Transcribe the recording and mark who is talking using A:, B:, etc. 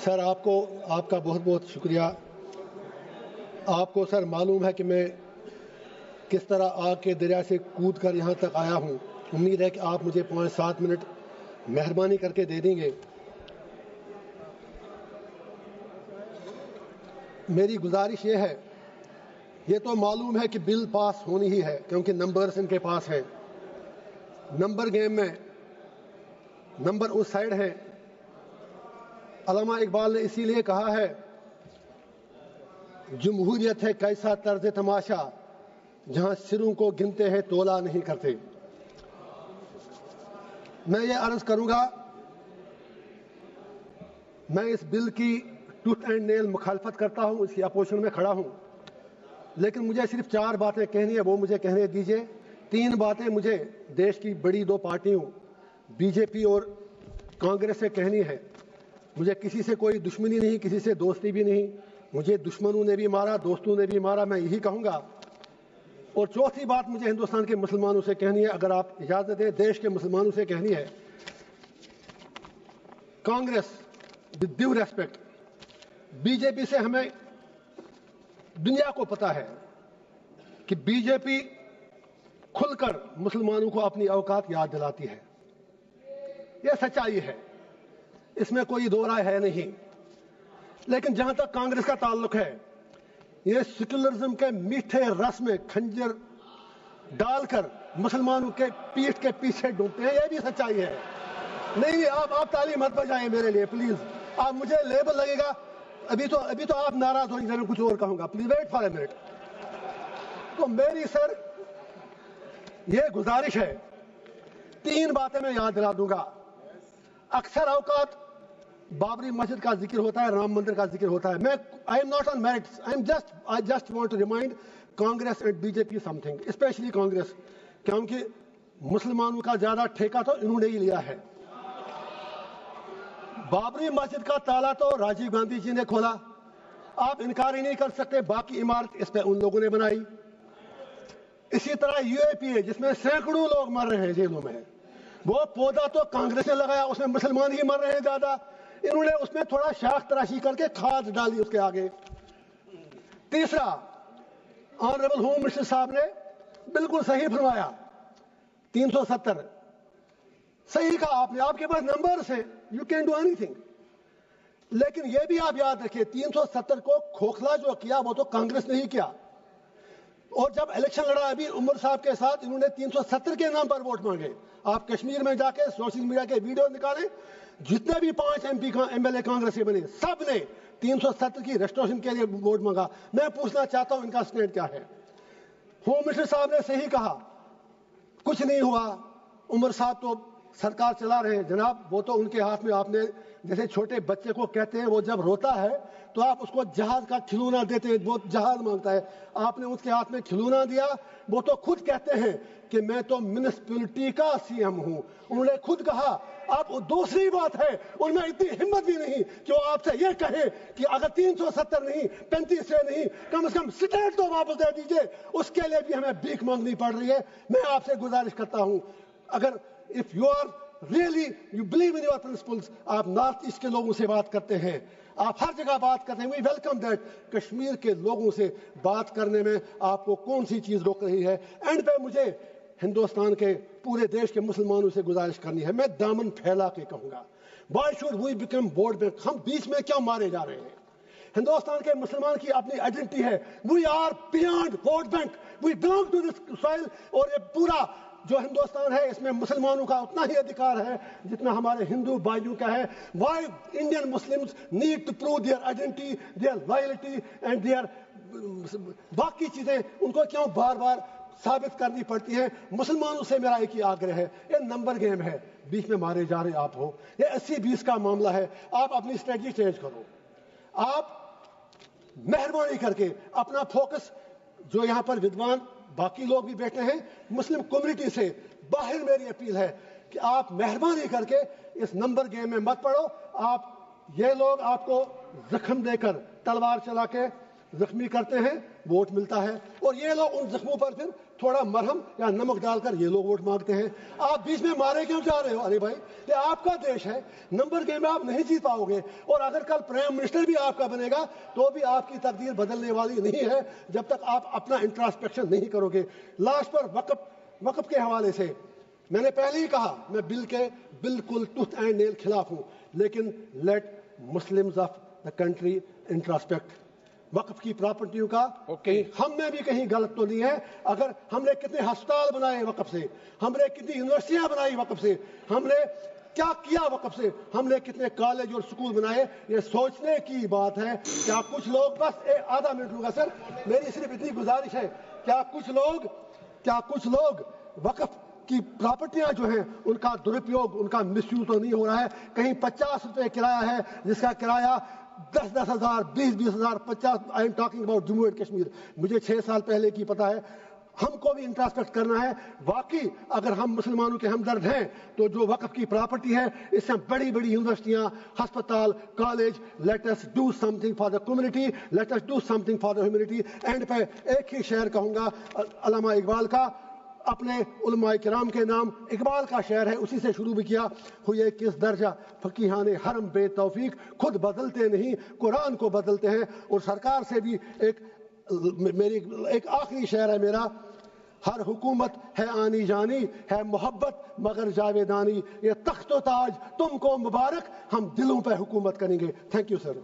A: سر آپ کا بہت بہت شکریہ. آپ کو سر معلوم ہے کہ میں کس طرح آگ کے دریا سے کود کر یہاں تک آیا ہوں. امید ہے کہ آپ مجھے 5-7 منٹ مہربانی کر کے دے دیں گے. میری گزارش یہ ہے، یہ تو معلوم ہے کہ بل پاس ہونی ہی ہے کیونکہ نمبرز ان کے پاس ہیں. نمبر گیم میں نمبر اس سائڈ ہے. علامہ اقبال نے اسی لیے کہا ہے، جمہوریت ہے کیسا طرز تماشا جہاں سروں کو گنتے ہیں تولا نہیں کرتے. میں یہ عرض کروں گا، میں اس بل کی ٹوتھ اینڈ نیل مخالفت کرتا ہوں، اس کی اپوزیشن میں کھڑا ہوں، لیکن مجھے صرف 4 باتیں کہنی ہے، وہ مجھے کہنے دیجئے. 3 باتیں مجھے دیش کی بڑی 2 پارٹیوں بی جے پی اور کانگریس سے کہنی ہے. مجھے کسی سے کوئی دشمنی نہیں، کسی سے دوستی بھی نہیں. مجھے دشمنوں نے بھی مارا، دوستوں نے بھی مارا، میں یہی کہوں گا. اور چوتھی بات مجھے ہندوستان کے مسلمانوں سے کہنی ہے، اگر آپ اجازت دیں دیش کے مسلمانوں سے کہنی ہے. Congress with due respect، B J P سے ہمیں دنیا کو پتا ہے کہ بی جے پی کھل کر مسلمانوں کو اپنی اوقات یاد دلاتی ہے. یہ سچائی ہے، اس میں کوئی دو رائے ہے نہیں. لیکن جہاں تک کانگریس کا تعلق ہے، یہ سیکولرزم کے میٹھے رس میں کھنجر ڈال کر مسلمانوں کے پیٹھ کے پیچھے ڈوبتے ہیں. یہ بھی سچائی ہے. نہیں آپ تعلیم مت بجائیں میرے لیے پلیز. آپ مجھے لیبل لگے گا، ابھی تو آپ ناراض ہوئیں گے، میں کچھ اور کہوں گا. Please wait for a minute. تو میری سر یہ گزارش ہے، 3 باتیں میں یاد دلا دوں گا. اکثر اوقات بابری مسجد کا ذکر ہوتا ہے، رام مندر کا ذکر ہوتا ہے. میں I am not on merits, I just want to remind Congress and B J P something, especially Congress, کیونکہ مسلمانوں کا زیادہ ٹھیکہ تو انہوں نے ہی لیا ہے. بابری مسجد کا تالا تو راجیو گاندھی جی نے کھولا، آپ انکار ہی نہیں کر سکتے. باقی عمارت اس پہ ان لوگوں نے بنائی. اسی طرح یو اے پی اے، جس میں سینکڑوں لوگ مر رہے ہیں جیلوں میں، وہ پودا تو کانگریس نے لگایا، اس میں مسلمان ہی مر رہے ہیں زیادہ. انہوں نے اس میں تھوڑا شاخ تراشی کر کے کھاد ڈالی اس کے آگے. تیسرا، آنریبل ہوم منسٹر صاحب نے بالکل صحیح فرمایا، 370 صحیح کہا آپ نے. آپ کے پاس نمبرز ہیں، you can do any thing. لیکن یہ بھی آپ یاد رکھیے، 370 کو کھوکھلا جو کیا وہ تو کانگریس نے ہی کیا. اور جب الیکشن لڑا ابھی عمر صاحب کے ساتھ، انہوں نے 370 کے نام پر ووٹ مانگے. آپ کشمیر میں جا کے سوشل میڈیا کے ویڈیو نکالیں، جتنے بھی 5 ایم ایل اے کانگریس کے بنے سب نے 370 کی ریسٹوریشن کے لیے ووٹ مانگا. میں پوچھنا چاہتا ہوں ان کا سٹینڈ کیا ہے. ہوم منسٹر صاحب نے صحیح کہا، کچھ نہیں ہوا. عمر صاحب تو سرکار چلا رہے ہیں جناب، وہ تو ان کے ہاتھ میں. آپ نے جیسے چھوٹے بچے کو کہتے ہیں وہ جب روتا ہے تو آپ اس کو جہاز کا کھلونا دیتے ہیں، وہ جہاز مانگتا ہے. آپ نے اس کے ہاتھ میں کھلونا دیا. وہ تو خود کہتے ہیں کہ میں تو میونسپلٹی کا سی ایم ہوں، انہوں نے خود کہا. اب دوسری بات ہے، ان میں اتنی ہمت بھی نہیں کہ وہ آپ سے یہ کہیں کہ اگر 370 نہیں 35 سے نہیں، کم از کم اسٹیٹ تو واپس دے دیجیے. اس کے لیے بھی ہمیں بھیک مانگنی پڑ رہی ہے. میں آپ سے گزارش کرتا ہوں، اگر if you are really you believe in your principles، آپ نارتھ ایسٹ کے لوگوں سے بات کرتے ہیں، آپ ہر جگہ بات کرتے ہیں، we welcome that. کشمیر کے لوگوں سے بات کرنے میں آپ کو کون سی چیز روک رہی ہے؟ اینڈ پہ مجھے ہندوستان کے پورے دیش کے مسلمانوں سے گزارش کرنی ہے، میں دامن پھیلا کے کہوں گا، why should we become vote bank؟ ہم بیچ میں کیوں مارے جا رہے ہیں؟ ہندوستان کے مسلمان کی اپنی آئیڈینٹی ہے، we are beyond vote bank، we belong to this soil. اور یہ پورا جو ہندوستان ہے اس میں مسلمانوں کا اتنا ہی ادھیکار ہے جتنا ہمارے ہندو بھائیوں کا ہے. why Indian Muslims need to prove their identity, their loyalty and their باقی چیزیں ان کو کیوں بار بار ثابت کرنی پڑتی ہیں؟ مسلمانوں سے میرا ایک ہی آگرہ ہے، یہ نمبر گیم ہے، بیچ میں مارے جا رہے آپ ہو. یہ 80-20 کا معاملہ ہے. آپ اپنی اسٹریٹجی چینج کرو. آپ مہربانی کر کے اپنا فوکس، جو یہاں پر ودوان باقی لوگ بھی بیٹھے ہیں مسلم کمیونٹی سے باہر، میری اپیل ہے کہ آپ مہربانی کر کے اس نمبر گیم میں مت پڑو. آپ یہ لوگ آپ کو زخم دے کر تلوار چلا کے زخمی کرتے ہیں، ووٹ ملتا ہے، اور یہ لوگ ان زخموں پر پھر تھوڑا مرہم یا نمک ڈال کر یہ لوگ ووٹ مانگتے ہیں. آپ بیچ میں مارے کیوں جا رہے ہو علی بھائی؟ یہ آپ کا دیش ہے, نمبر گیم میں آپ نہیں جیت پاؤ گے, اور اگر کل پرائم منسٹر بھی آپ کا بنے گا تو بھی آپ کی تقدیر بدلنے والی نہیں ہے جب تک آپ اپنا انٹراسپیکشن نہیں کرو گے. لاسٹ پر وقف کے حوالے سے میں نے پہلے ہی کہا, میں بل کے بالکل ٹوتھ اینڈ نیل خلاف ہوں, لیکن let Muslims of the country introspect. وقف کی پراپرٹیوں کا ہم نے بھی کہیں غلط تو نہیں ہے. اگر ہم نے کتنے ہسپتال بنائے وقف سے, ہم نے کتنی یونیورسٹیاں بنائی وقف سے, ہم نے کیا کیا وقف سے, ہم نے کتنے کالج اور سکول بنائے, یہ سوچنے کی بات ہے. کیا کچھ لوگ, بس آدھا منٹ لوں گا سر, میری صرف اتنی گزارش ہے, کیا کچھ لوگ وقف کی پراپرٹیاں جو ہیں ان کا درپیوگ, ان کا مس یوز تو نہیں ہو رہا ہے؟ کہیں 50 روپے کرایہ ہے جس کا کرایہ 10,000 20,000 50. I am talking about Jammu and Kashmir. مجھے 6 سال پہلے کی پتہ ہے. ہم کو بھی انٹراسپیکٹ کرنا ہے. واقعی اگر ہم مسلمانوں کے ہمدرد ہیں تو جو وقف کی پراپرٹی ہے اس سے بڑی بڑی یونیورسٹیاں, ہسپتال, college, let us do something for the community, let us do something for the humanity. And پہ ایک ہی شعر کہوں گا علامہ اقبال کا, اپنے علماء کرام کے نام. اقبال کا شعر ہے, اسی سے شروع بھی کیا. ہوئے کس درجہ فقیہان حرم بے توفیق, خود بدلتے نہیں قرآن کو بدلتے ہیں. اور سرکار سے بھی ایک آخری شعر ہے میرا, ہر حکومت ہے آنی جانی, ہے محبت مگر جاویدانی, یہ تخت و تاج تم کو مبارک, ہم دلوں پہ حکومت کریں گے. Thank you sir.